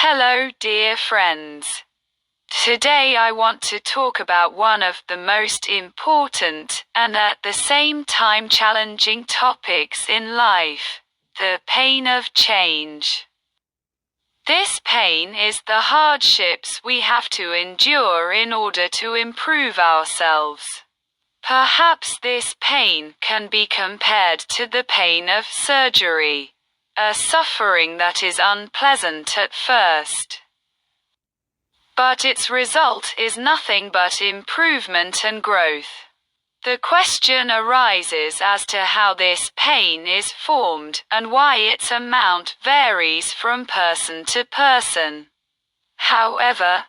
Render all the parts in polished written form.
Hello, dear friends. Today I want to talk about one of the most important and at the same time challenging topics in life, the pain of change. This pain is the hardships we have to endure in order to improve ourselves. Perhaps this pain can be compared to the pain of surgery, a suffering that is unpleasant at first. But its result is nothing but improvement and growth. The question arises as to how this pain is formed and why its amount varies from person to person. However,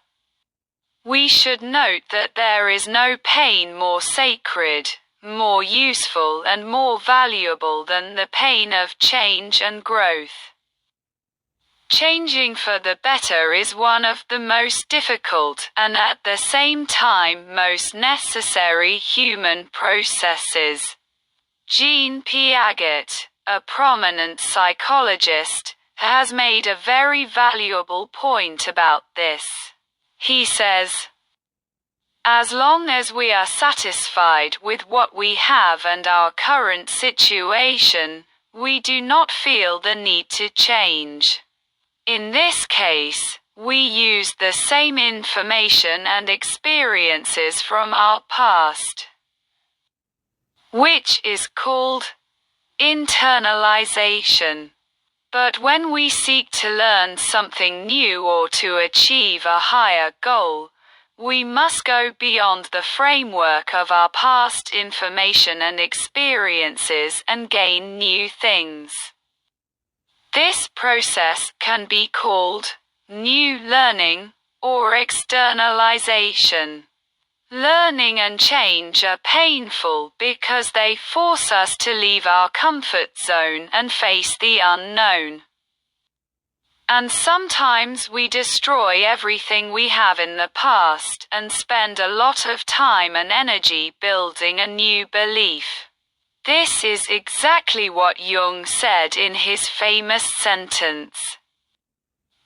we should note that there is no pain more sacred, more useful and more valuable than the pain of change and growth. Changing for the better is one of the most difficult and at the same time most necessary human processes. Jean Piaget, a prominent psychologist, has made a very valuable point about this. He says, "As long as we are satisfied with what we have and our current situation, we do not feel the need to change. In this case, we use the same information and experiences from our past, which is called internalization. But when we seek to learn something new or to achieve a higher goal, we must go beyond the framework of our past information and experiences and gain new things. This process can be called new learning or externalization. Learning and change are painful because they force us to leave our comfort zone and face the unknown. And sometimes we destroy everything we have in the past and spend a lot of time and energy building a new belief. This is exactly what Jung said in his famous sentence.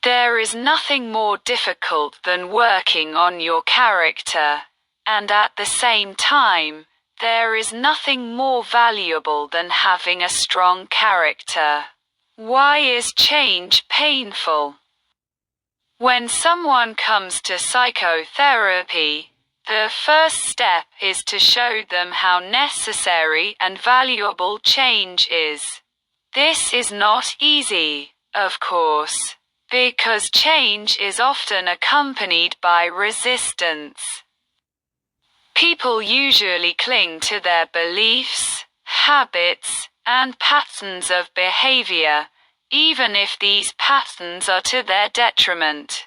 There is nothing more difficult than working on your character, and at the same time, there is nothing more valuable than having a strong character. Why is change painful? When someone comes to psychotherapy, the first step is to show them how necessary and valuable change is. This is not easy, of course, because change is often accompanied by resistance. People usually cling to their beliefs, habits, and patterns of behavior, even if these patterns are to their detriment.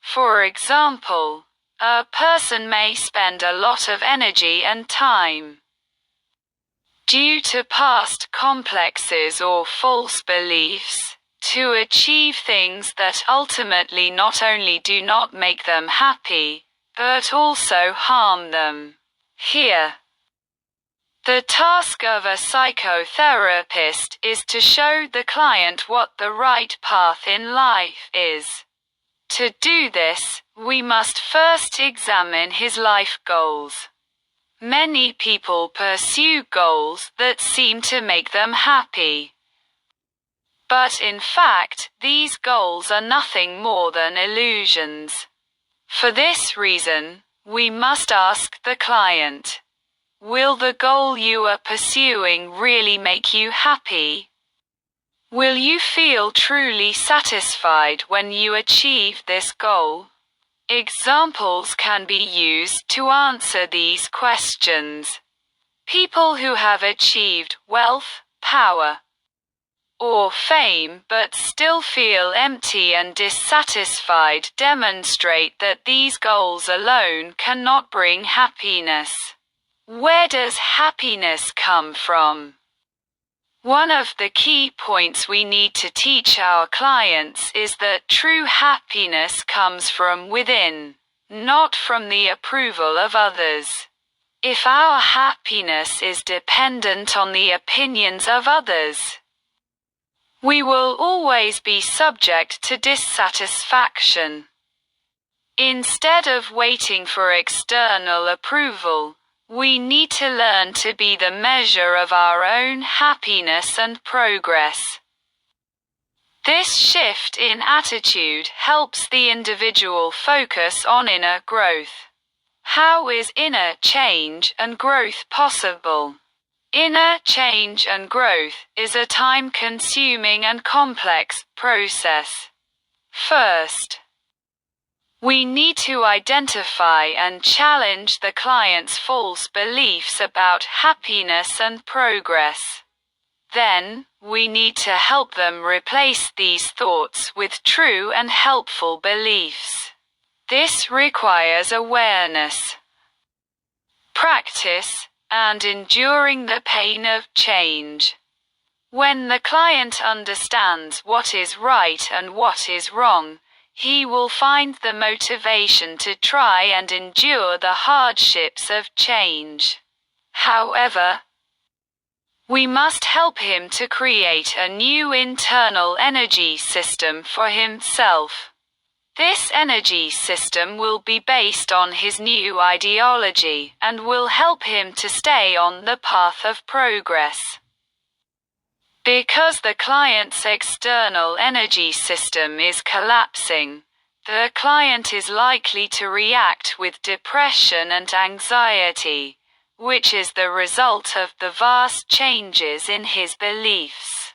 For example, a person may spend a lot of energy and time due to past complexes or false beliefs to achieve things that ultimately not only do not make them happy, but also harm them. Here, the task of a psychotherapist is to show the client what the right path in life is. To do this, we must first examine his life goals. Many people pursue goals that seem to make them happy. But in fact, these goals are nothing more than illusions. For this reason, we must ask the client, will the goal you are pursuing really make you happy? Will you feel truly satisfied when you achieve this goal? Examples can be used to answer these questions. People who have achieved wealth, power, or fame but still feel empty and dissatisfied demonstrate that these goals alone cannot bring happiness. Where does happiness come from? One of the key points we need to teach our clients is that true happiness comes from within, not from the approval of others. If our happiness is dependent on the opinions of others, We will always be subject to dissatisfaction. Instead of waiting for external approval, we need to learn to be the measure of our own happiness and progress. This shift in attitude helps the individual focus on inner growth. How is inner change and growth possible? Inner change and growth is a time-consuming and complex process. First, we need to identify and challenge the client's false beliefs about happiness and progress. Then, we need to help them replace these thoughts with true and helpful beliefs. This requires awareness, practice, and enduring the pain of change. When the client understands what is right and what is wrong, he will find the motivation to try and endure the hardships of change. However, we must help him to create a new internal energy system for himself. This energy system will be based on his new ideology and will help him to stay on the path of progress. Because the client's external energy system is collapsing, the client is likely to react with depression and anxiety, which is the result of the vast changes in his beliefs.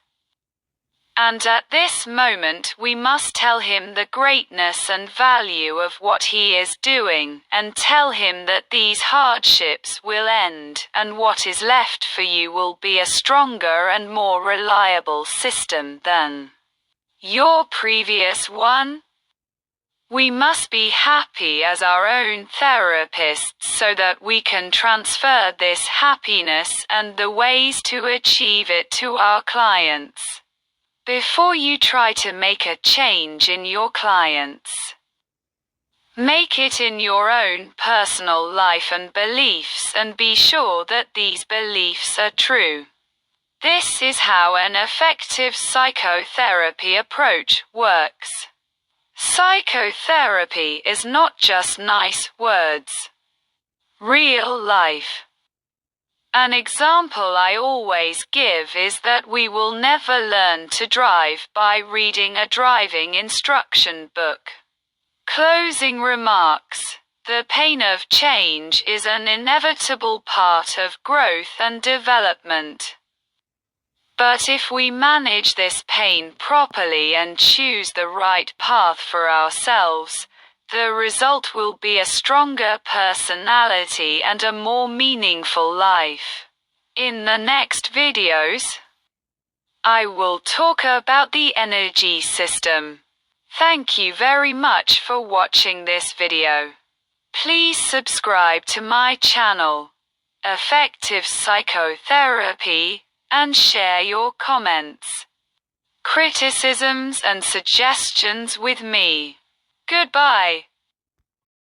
And at this moment we must tell him the greatness and value of what he is doing, and tell him that these hardships will end, and what is left for you will be a stronger and more reliable system than your previous one. We must be happy as our own therapists so that we can transfer this happiness and the ways to achieve it to our clients. Before you try to make a change in your clients, make it in your own personal life and beliefs, and be sure that these beliefs are true. This is how an effective psychotherapy approach works. Psychotherapy is not just nice words. Real life. An example I always give is that we will never learn to drive by reading a driving instruction book. Closing remarks. The pain of change is an inevitable part of growth and development. But if we manage this pain properly and choose the right path for ourselves, the result will be a stronger personality and a more meaningful life. In the next videos, I will talk about the energy system. Thank you very much for watching this video. Please subscribe to my channel, Effective Psychotherapy, and share your comments, criticisms and suggestions with me. Goodbye.